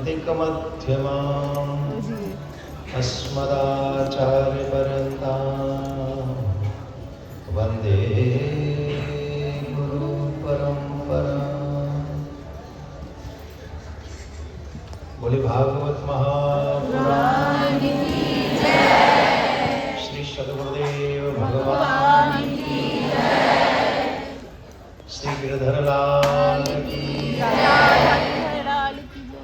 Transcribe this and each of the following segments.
कृतिकमध्यमाम् अस्मदाचार्यपर्यन्तां वन्दे गुरुपरम्पराम्। बोले भागवत महापुराण श्री सद्गुरुदेव भगवान की श्री गिरधर लाल की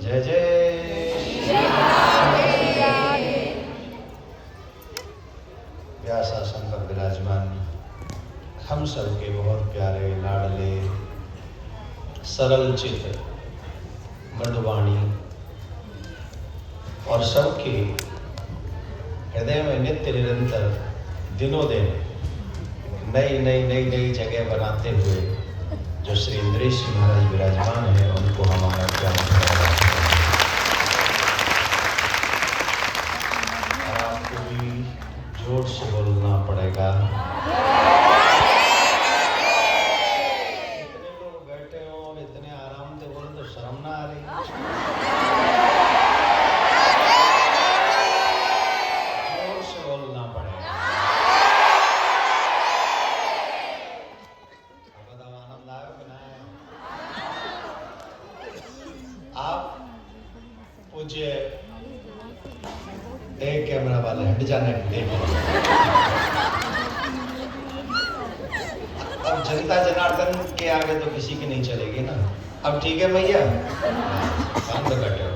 जय जय। व्यासासन पर विराजमान हम सबके बहुत प्यारे लाडले सरल चित्त मृदुवाणी और सबके हृदय में नित्य निरंतर दिनों दिन नई नई नई नई जगह बनाते हुए जो श्री इंद्रेश महाराज विराजमान हैं, उनको हमारा प्यार है। आपको भी जोर से बोलना पड़ेगा। इतने लोग बैठे हो और इतने आराम से बोले तो शर्म ना आ रही? जोर से बोलना पड़ेगा। आनंद आयो कि ना आयो? आप पूज्य एक कैमरा वाले हट जाने देख। अब जनता जनार्दन के आगे तो किसी की नहीं चलेगी ना। अब ठीक है भैया, शांत बैठे हो।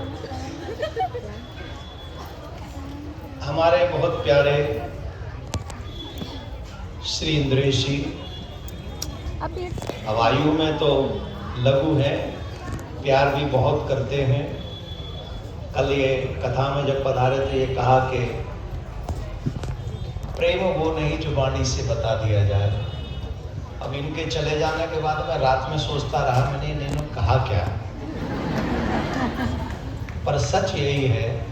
हमारे बहुत प्यारे श्री इंद्रेश जी आयु में तो लघु है, प्यार भी बहुत करते हैं। कल ये कथा में जब पधारे थे, ये कहा कि प्रेम वो नहीं जो वाणी से बता दिया जाए। अब इनके चले जाने के बाद मैं रात में सोचता रहा, मैंने इन्होंने कहा क्या। पर सच यही है,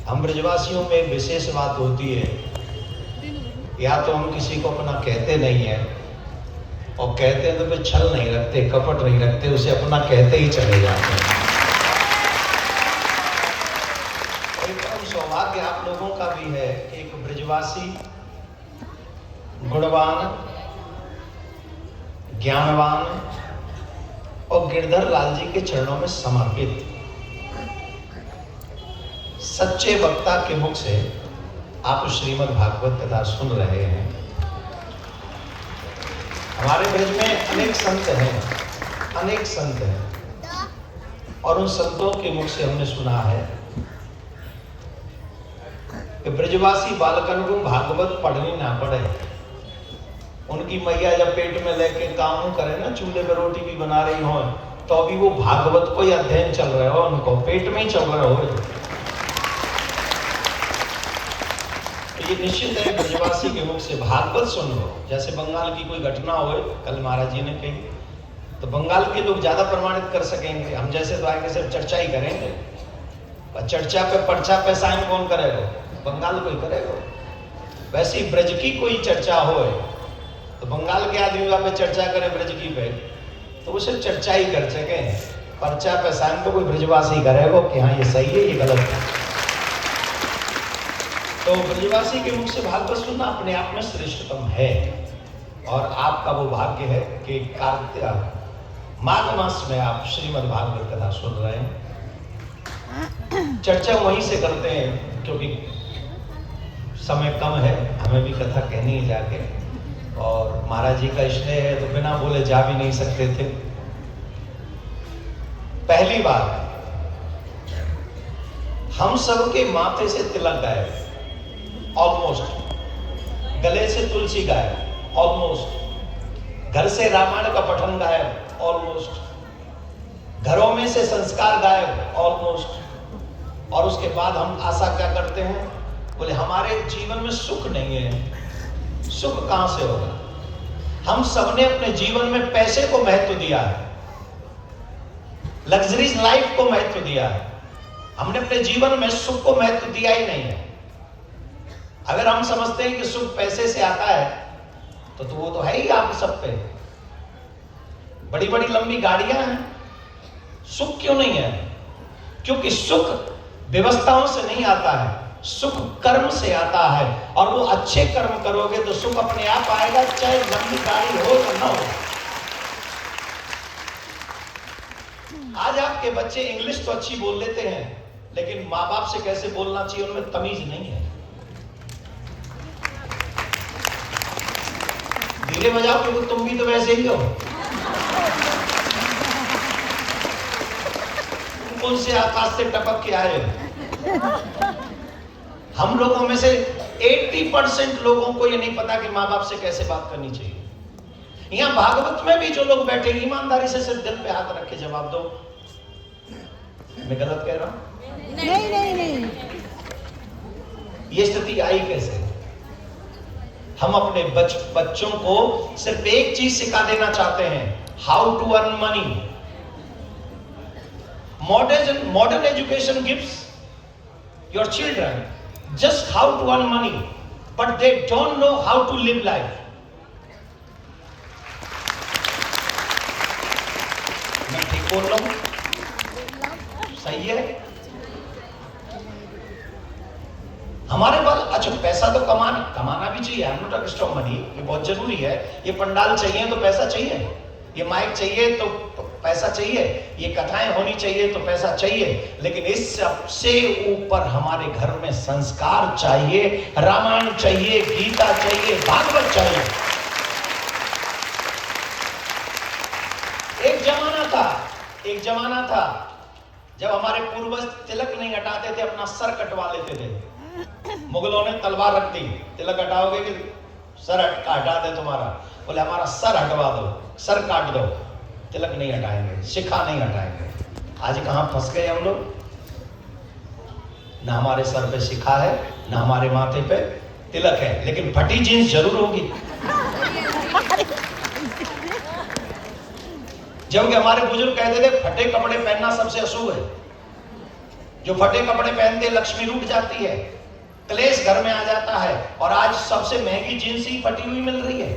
हम ब्रजवासियों में विशेष बात होती है, या तो हम किसी को अपना कहते नहीं है, और कहते हैं तो फिर छल नहीं रखते, कपट नहीं रखते, उसे अपना कहते ही चले जाते हैं। सौभाग्य आप लोगों का भी है कि एक ब्रजवासी गुणवान, ज्ञानवान और गिरधर लाल जी के चरणों में समर्पित सच्चे वक्ता के मुख से आप श्रीमद् भागवत कथा सुन रहे हैं। हमारे ब्रज में अनेक संत हैं, अनेक संत हैं, और उन संतों के मुख से हमने सुना है कि ब्रजवासी बालकन को भागवत पढ़नी ना पड़े। उनकी मैया जब पेट में लेके काम करे ना, चूल्हे में रोटी भी बना रही हो, तो अभी वो भागवत को ही अध्ययन चल रहे हो, उनको पेट में ही चल रहे हो। तो ये निश्चित है, ब्रजवासी के मुख से भागवत सुन लो। जैसे बंगाल की कोई घटना हो, कल महाराज जी ने कही, तो बंगाल के लोग ज्यादा प्रमाणित कर सकेंगे। हम जैसे तो आगे सिर्फ चर्चा ही करेंगे, और चर्चा पे पर्चा पे साइन कौन करेगा? बंगाल कोई करेगा। वैसे ही ब्रज की कोई चर्चा हो तो बंगाल के आदमी वहां पे चर्चा करे ब्रज की पे, तो उसे चर्चा ही कर सके। पर्चा पे साइन तो कोई ब्रजवासी करेगा कि हाँ ये सही है, ये गलत है। तो ब्रजवासी के मुख से भागवत सुनना अपने आप में श्रेष्ठतम है, और आपका वो भाग्य है कि कार्तिक माघ मास में आप श्रीमद् भागवत कथा सुन रहे हैं। चर्चा वहीं से करते हैं, क्योंकि समय कम है, हमें भी कथा कहनी है जाके, और महाराज जी का स्नेह है तो बिना बोले जा भी नहीं सकते थे। पहली बार हम सबके माथे से तिलक गायब, ऑलमोस्ट गले से तुलसी गायब, ऑलमोस्ट घर से रामायण का पठन गायब, ऑलमोस्ट घरों में से संस्कार गायब, ऑलमोस्ट। और उसके बाद हम आशा क्या करते हैं, बोले हमारे जीवन में सुख नहीं है। सुख कहां से होगा? हम सबने अपने जीवन में पैसे को महत्व दिया है, लग्जरीज लाइफ को महत्व दिया है। हमने अपने जीवन में सुख को महत्व दिया ही नहीं है। अगर हम समझते हैं कि सुख पैसे से आता है, तो वो तो है ही आप सब पे। बड़ी बड़ी लंबी गाड़ियां हैं, सुख क्यों नहीं है? क्योंकि सुख व्यवस्थाओं से नहीं आता है, सुख कर्म से आता है। और वो अच्छे कर्म करोगे तो सुख अपने आप आएगा, चाहे लंबी गाड़ी हो या ना हो। आज आपके बच्चे इंग्लिश तो अच्छी बोल लेते हैं, लेकिन माँ बाप से कैसे बोलना चाहिए उनमें तमीज नहीं है। धीरे बजाओ क्योंकि तुम भी तो वैसे ही हो। कौन से आकाश से टपक के आए हो? हम लोगों में से 80% लोगों को ये नहीं पता कि माँ बाप से कैसे बात करनी चाहिए। यहां भागवत में भी जो लोग बैठे, ईमानदारी से सिर्फ दिल पे हाथ रख के जवाब दो, मैं गलत कह रहा हूं? नहीं। ये स्थिति आई कैसे? हम अपने बच्चों को सिर्फ एक चीज सिखा देना चाहते हैं, how to earn money. Modern education gives your children just how to earn money, but they don't know how to live life. मैं ठीक बोल रहा हूं? सही है? हमारे पास अच्छा पैसा तो कमाना भी चाहिए, I'm not against money, ये बहुत जरूरी है। ये पंडाल चाहिए तो पैसा चाहिए, ये माइक चाहिए तो पैसा चाहिए, ये कथाएं होनी चाहिए तो पैसा चाहिए, लेकिन इस सबसे ऊपर हमारे घर में संस्कार चाहिए, रामायण चाहिए, गीता चाहिए, भागवत चाहिए। एक जमाना था जब हमारे पूर्वज तिलक नहीं हटाते थे, अपना सर कटवा लेते थे। मुगलों ने तलवार रख दी, तिलक हटाओगे कि सर हटा दे तुम्हारा? बोले हमारा सर हटवा दो, सर काट दो, तिलक नहीं हटाएंगे, शिखा नहीं हटाएंगे। आज कहां फंस गए हम लोग? ना हमारे सर पे शिखा है, ना हमारे माथे पे तिलक है, लेकिन फटी जींस जरूर होगी। जबकि हमारे बुजुर्ग कहते थे फटे कपड़े पहनना सबसे अशुभ है। जो फटे कपड़े पहनते लक्ष्मी रूठ जाती है, क्लेश घर में आ जाता है। और आज सबसे महंगी जींस ही फटी हुई मिल रही है।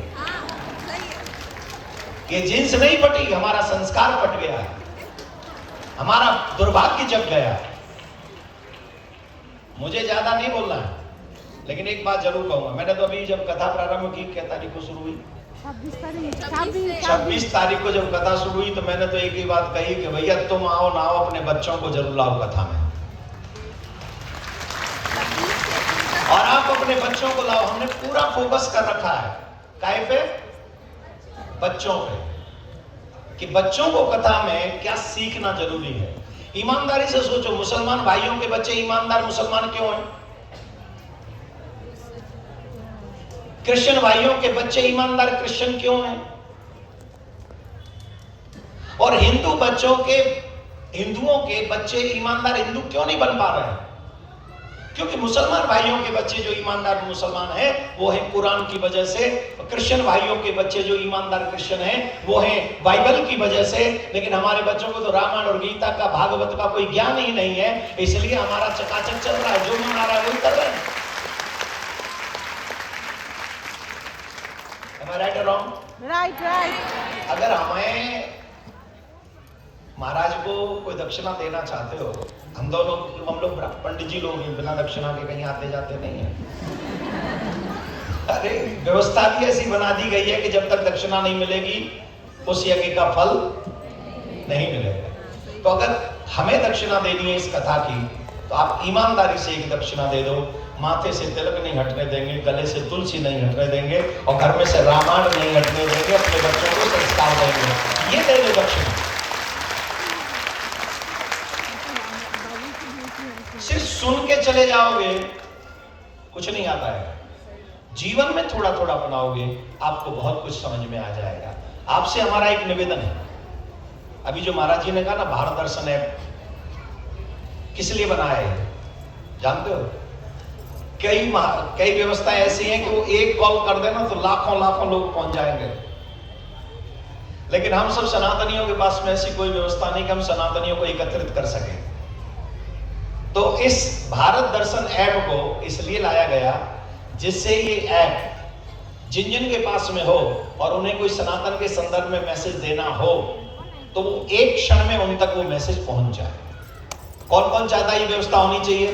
ये जींस नहीं फटी, हमारा संस्कार फट गया है, हमारा दुर्भाग्य जग गया। मुझे ज्यादा नहीं बोलना है, लेकिन एक बात जरूर कहूंगा। मैंने तो अभी जब कथा प्रारंभ की, क्या तारीख को शुरू हुई? 26 तारीख को जब कथा शुरू हुई तो मैंने तो एक ही बात कही कि भैया तुम आओ ना आओ, अपने बच्चों को जरूर लाओ कथा में, और आप अपने बच्चों को लाओ। हमने पूरा फोकस कर रखा है काहे पे? बच्चों पे, कि बच्चों को कथा में क्या सीखना जरूरी है। ईमानदारी से सोचो, मुसलमान भाइयों के बच्चे ईमानदार मुसलमान क्यों हैं? क्रिश्चियन भाइयों के बच्चे ईमानदार क्रिश्चियन क्यों हैं? और हिंदुओं के बच्चे ईमानदार हिंदू क्यों नहीं बन पा रहे हैं? क्योंकि मुसलमान भाइयों के बच्चे जो ईमानदार मुसलमान हैं वो है कुरान की वजह से, क्रिश्चियन भाइयों के बच्चे जो ईमानदार क्रिश्चियन हैं वो है बाइबल की वजह से। लेकिन हमारे बच्चों को तो रामायण और गीता का, भागवत का कोई ज्ञान ही नहीं है, इसलिए हमारा चकाचक चल रहा है, जो मन आ रहा है वही कर रहे हैं। राइट और रॉन्ग? राइट। अगर हमें महाराज को कोई दक्षिणा देना चाहते हो, हम लोग पंडित जी लोग बिना दक्षिणा के कहीं आते जाते नहीं है। अरे व्यवस्था भी ऐसी बना दी गई है कि जब तक दक्षिणा नहीं मिलेगी उस यज्ञ का फल नहीं मिलेगा। तो अगर हमें दक्षिणा देनी है इस कथा की, तो आप ईमानदारी से एक दक्षिणा दे दो। माथे से तिलक नहीं हटने देंगे, गले से तुलसी नहीं हटने देंगे, और घर में से रामायण नहीं हटने देंगे, अपने बच्चों को संस्कार देंगे। ये दे दो दक्षिणा। सिर्फ सुन के चले जाओगे कुछ नहीं आता है, जीवन में थोड़ा थोड़ा अपनाओगे आपको बहुत कुछ समझ में आ जाएगा। आपसे हमारा एक निवेदन है, अभी जो महाराज जी ने कहा ना भारत दर्शन ऐप किस लिए बनाया है जानते हो? कई व्यवस्थाएं ऐसी हैं कि वो एक कॉल कर देना तो लाखों लोग पहुंच जाएंगे। लेकिन हम सब सनातनियों के पास में ऐसी कोई व्यवस्था नहीं कि हम सनातनियों को एकत्रित कर सकें। तो इस भारत दर्शन ऐप को इसलिए लाया गया जिससे ये ऐप जिन जिन के पास में हो और उन्हें कोई सनातन के संदर्भ में मैसेज देना हो तो वो एक क्षण में उन तक वो मैसेज पहुंच जाए। कौन कौन चाहता है ये व्यवस्था होनी चाहिए?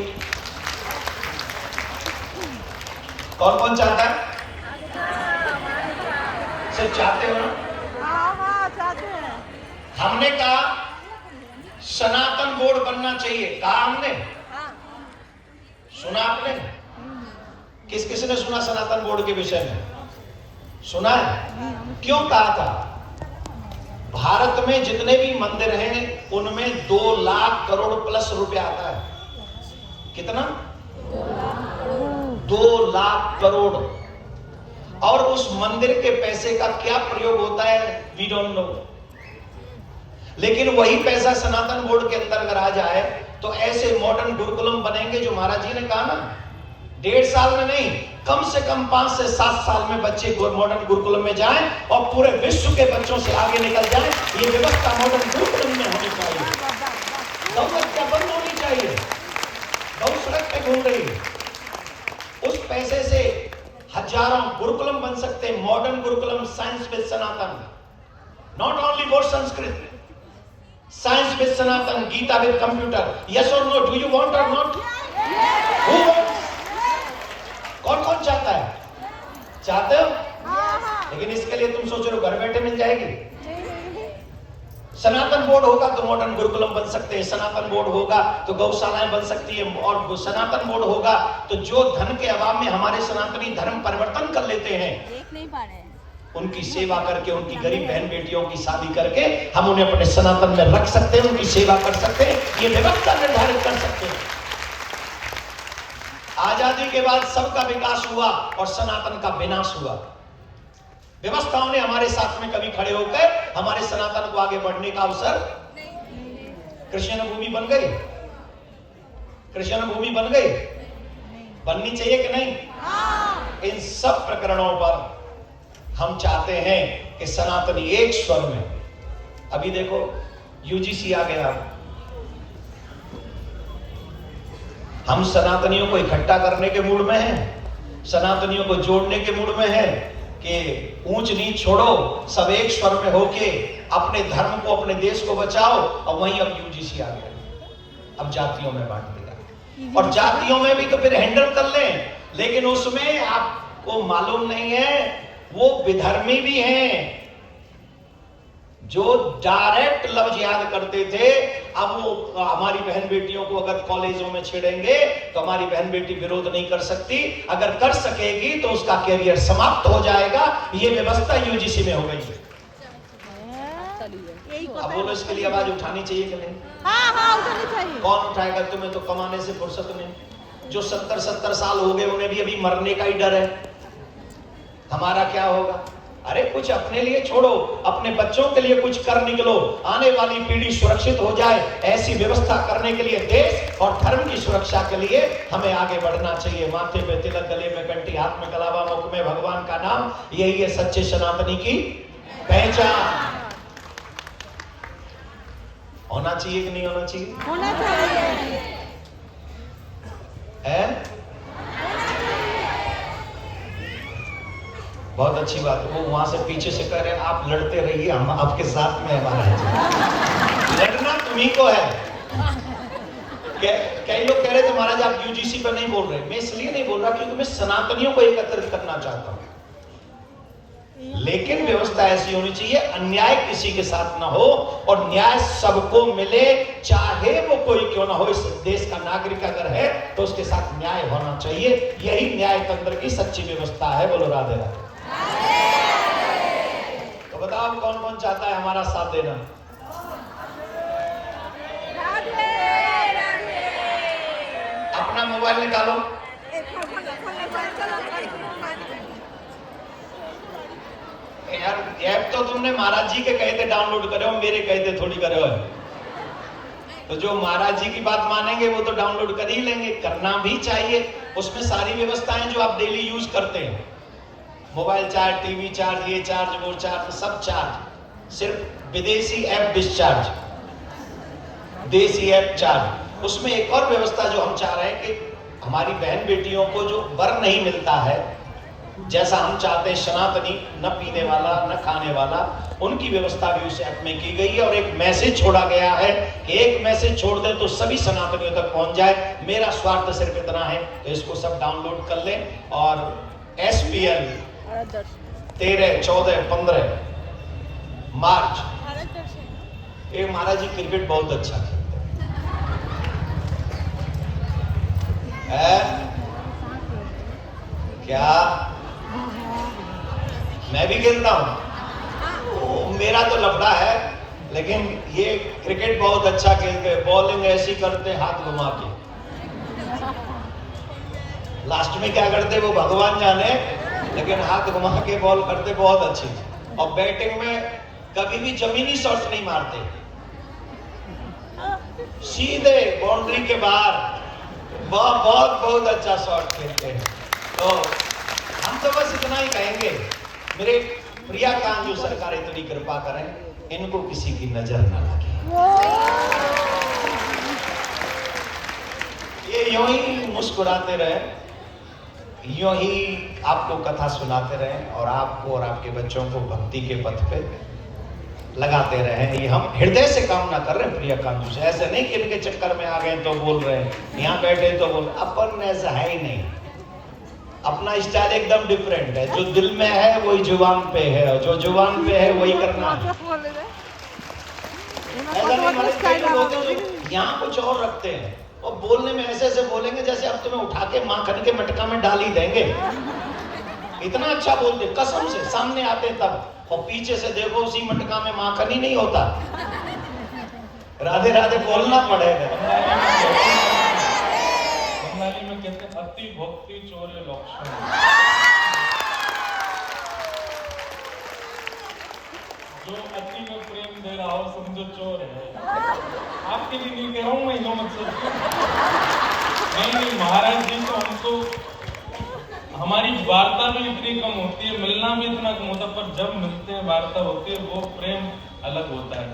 कौन कौन चाहता है? सिर्फ चाहते हो ना? हाँ चाहते हैं। हमने कहा सनातन बोर्ड बनना चाहिए, कहा हमने, सुना आपने? किस किस ने सुना सनातन बोर्ड के विषय में? सुना है? क्यों कहा था? भारत में जितने भी मंदिर हैं उनमें 2 लाख करोड़ प्लस रुपया आता है। कितना? 2 लाख करोड़। और उस मंदिर के पैसे का क्या प्रयोग होता है वी डोंट नो। लेकिन वही पैसा सनातन बोर्ड के अंदर अगर आ जाए तो ऐसे मॉडर्न गुरुकुलम बनेंगे जो महाराज जी ने कहा ना, 1.5 साल में नहीं, कम से कम 5 से 7 साल में बच्चे मॉडर्न गुरुकुलम में जाएं और पूरे विश्व के बच्चों से आगे निकल जाएं। ये व्यवस्था मॉडर्न गुरुकुलम में होनी चाहिए। गौ क्या बंद होनी चाहिए? गौ सड़क पे घूम रही है। उस पैसे से हजारों गुरुकुलम बन सकते हैं, modern gurukulam, science with Sanatan, not only for Sanskrit, science with Sanatan, Gita with computer. Yes or no? Do you want or not? Who wants? कौन कौन चाहता है? चाहते हो? लेकिन इसके लिए तुम सोच रहे हो घर बैठे मिल जाएगी? सनातन बोर्ड होगा तो मॉडर्न गुरुकुलम बन सकते हैं, सनातन बोर्ड होगा तो गौशालाएं बन सकती है, और सनातन बोर्ड होगा तो जो धन के अभाव में हमारे सनातनी धर्म परिवर्तन कर लेते हैं, देख नहीं पा रहे हैं, उनकी सेवा करके, उनकी गरीब बहन बेटियों की शादी करके हम उन्हें अपने सनातन में रख सकते हैं, उनकी सेवा कर सकते हैं, ये व्यवस्था निर्धारित कर सकते हैं। आजादी के बाद सबका विकास हुआ और सनातन का विनाश हुआ। व्यवस्थाओं ने हमारे साथ में कभी खड़े होकर हमारे सनातन को आगे बढ़ने का अवसर, कृष्ण भूमि बन गई, कृष्ण भूमि बन गई, बननी चाहिए कि नहीं? इन सब प्रकरणों पर हम चाहते हैं कि सनातनी एक स्वर में, अभी देखो यूजीसी आ गया, हम सनातनियों को इकट्ठा करने के मूड में हैं, सनातनियों को जोड़ने के मूड में हैं कि ऊंच नीच छोड़ो, सब एक स्वर में होके अपने धर्म को, अपने देश को बचाओ। और वहीं अब यूजीसी आ गया, अब जातियों में बांट दिया, और जातियों में भी तो फिर हैंडल कर लें, लेकिन उसमें आपको मालूम नहीं है वो विधर्मी भी हैं जो डायरेक्ट लफ्ज याद करते थे। अब वो हमारी बहन बेटियों को अगर कॉलेजों में छेड़ेंगे तो हमारी बहन बेटी विरोध नहीं कर सकती, अगर कर सकेगी तो उसका कैरियर समाप्त हो जाएगा। ये व्यवस्था यूजीसी में हो गई है। अब बोलो इसके लिए आवाज उठानी चाहिए कि नहीं? हाँ उठानी चाहिए। कौन उठाएगा? तुम्हें तो कमाने से फुर्सत नहीं। जो 70 साल हो गए उन्हें भी अभी मरने का ही डर है, हमारा क्या होगा? अरे कुछ अपने लिए छोड़ो, अपने बच्चों के लिए कुछ कर निकलो, आने वाली पीढ़ी सुरक्षित हो जाए, ऐसी व्यवस्था करने के लिए, देश और धर्म की सुरक्षा के लिए हमें आगे बढ़ना चाहिए। माथे पे तिलक, गले में घंटी, हाथ में कलावा, मुख में भगवान का नाम, यही है सच्चे सनातनी की पहचान। होना चाहिए कि नहीं होना चाहिए? होना चाहिए। है? बहुत अच्छी बात है। वो वहां से पीछे से कह रहे हैं आप लड़ते रहिए, हम आपके साथ में हमारा लड़ना तुम्ही को है। कई लोग कह रहे थे महाराज आप यूजीसी पर नहीं बोल रहे। मैं इसलिए नहीं बोल रहा क्योंकि मैं सनातनियों को एकत्रित करना चाहता हूं, लेकिन व्यवस्था ऐसी होनी चाहिए अन्याय किसी के साथ ना हो और न्याय सबको मिले, चाहे वो कोई क्यों ना हो। इस देश का नागरिक अगर है तो उसके साथ न्याय होना चाहिए। यही न्याय तंत्र की सच्ची व्यवस्था है। बोलो राधे राधे। तो बताओ कौन कौन चाहता है हमारा साथ देना? अपना मोबाइल निकालो। यार ऐप तो तुमने महाराज जी के कहे थे डाउनलोड करे हो, मेरे कहे थे थोड़ी करे हो। तो जो महाराज जी की बात मानेंगे वो तो डाउनलोड कर ही लेंगे, करना भी चाहिए। उसमें सारी व्यवस्थाएं जो आप डेली यूज करते हैं, मोबाइल चार्ज, टीवी चार्ज, ये चार्ज, वो चार्ज, सब चार्ज, सिर्फ विदेशी ऐप डिस्चार्ज, देसी ऐप चार्ज। उसमें एक और व्यवस्था जो हम चाह रहे हैं कि हमारी बहन बेटियों को जो वर नहीं मिलता है जैसा हम चाहते हैं सनातनी, न पीने वाला न खाने वाला, उनकी व्यवस्था भी उस ऐप में की गई है। और एक मैसेज छोड़ा गया है कि एक मैसेज छोड़ दें तो सभी सनातनियों तक पहुंच जाए। मेरा स्वार्थ सिर्फ इतना है, तो इसको सब डाउनलोड कर लें। और SPL 13, 14, 15 मार्च, ये महाराज जी क्रिकेट बहुत अच्छा खेलते हैं। क्या मैं भी खेलता हूं? मेरा तो लफड़ा है, लेकिन ये क्रिकेट बहुत अच्छा खेलते हैं। बॉलिंग ऐसी करते हाथ घुमा के, लास्ट में क्या करते वो भगवान जाने, लेकिन हाथ घुमा के बॉल करते बहुत अच्छी। और बैटिंग में कभी भी जमीनी शॉट्स नहीं मारते, सीधे बाउंड्री के बाहर बहुत बहुत अच्छा शॉट खेलते हैं। तो हम तो बस इतना ही कहेंगे, मेरे प्रिया कांजू सरकार इतनी कृपा करें, इनको किसी की नजर न लगे, ये यूं ही मुस्कुराते रहे, यूं ही आपको कथा सुनाते रहे और आपको और आपके बच्चों को भक्ति के पथ पे लगाते रहे। ये हम हृदय से कामना कर रहे हैं प्रिया कांजू से, ऐसे नहीं कि इनके चक्कर में आ गए तो बोल रहे हैं, यहाँ बैठे तो बोल, अपन ऐसा है ही नहीं। अपना स्टाइल एकदम डिफरेंट है, जो दिल में है वही जुबान पे है, और जो जुबान पे है वही करना है। यहाँ कुछ और रखते हैं और बोलने में ऐसे ऐसे बोलेंगे जैसे अब तुम्हें उठा के माखन के मटका में डाल ही देंगे। इतना अच्छा बोलते कसम से, सामने आते तब, और पीछे से देखो उसी मटका में माखन ही नहीं होता। राधे राधे बोलना पड़ेगा। बंगाली में कहते हैं अति भक्ति चोरे लक्षण। जो अति में प्रेम दे रहा हो समझो चोर है। आपके लिए नहीं कह रहा हूं मैं, नो मत नहीं, महाराज जी तो हमको, हमारी वार्ता भी इतनी कम होती है, मिलना भी इतना कम होता है, पर जब मिलते हैं वार्ता होती है वो प्रेम अलग होता है।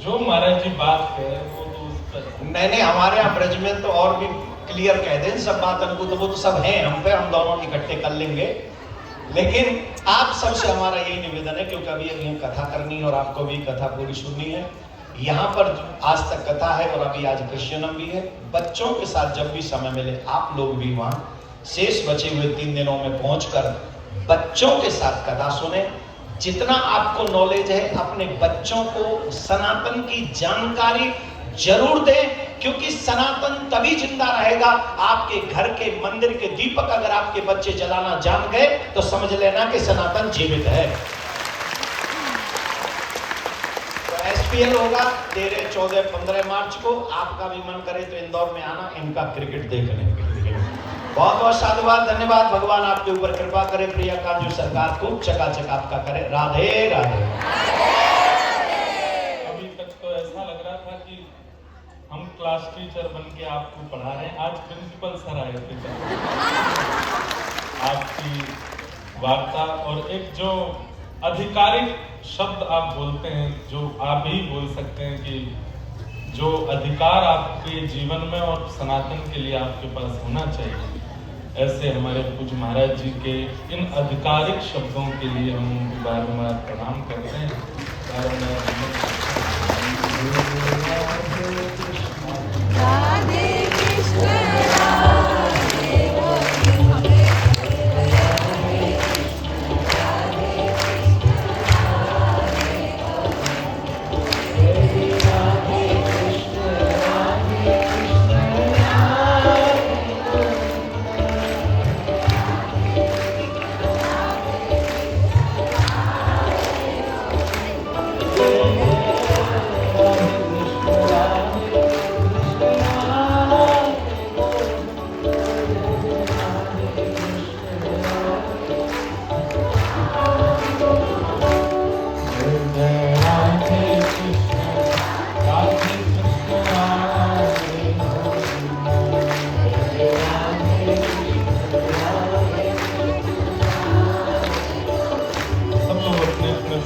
जो महाराज जी बात कह रहे हैं वो तो उस पर नहीं, हमारे यहाँ ब्रज में तो और भी क्लियर कह दें सब बात, हमको तो वो तो सब हैं हम पे, हम दोनों इकट्ठे कर लेंगे। लेकिन आप सबसे हमारा यही निवेदन है, क्योंकि अभी अभी कथा करनी है और आपको भी कथा पूरी सुननी है। यहाँ पर आज तक कथा है और अभी आज कृष्णम भी है। बच्चों के साथ जब भी समय मिले आप लोग भी वहाँ शेष बचे हुए 3 दिनों में पहुंचकर बच्चों के साथ कथा सुने। जितना आपको नॉलेज है अपने बच्चों को सनातन की जानकारी जरूर दें, क्योंकि सनातन तभी जिंदा रहेगा, आपके घर के मंदिर के दीपक अगर आपके बच्चे जलाना जान गए तो समझ लेना कि सनातन जीवित है। तो SPL होगा 13, 14, 15 मार्च को। आपका भी मन करे तो इंदौर में आना इनका क्रिकेट देखने के लिए। बहुत बहुत साधुवाद, धन्यवाद। भगवान आपके ऊपर कृपा करे, प्रिया कांजू सरकार को चकाचक आपका करे। राधे राधे। अभी तक तो ऐसा लग रहा था कि हम क्लास टीचर बन के आपको पढ़ा रहे हैं, आज प्रिंसिपल सर आए थे। आपकी वार्ता और एक जो आधिकारिक शब्द आप बोलते हैं, जो आप ही बोल सकते हैं कि जो अधिकार आपके जीवन में और सनातन के लिए आपके पास होना चाहिए, ऐसे हमारे पूज्य महाराज जी के इन आधिकारिक शब्दों के लिए हम उनको बार-बार प्रणाम करते हैं।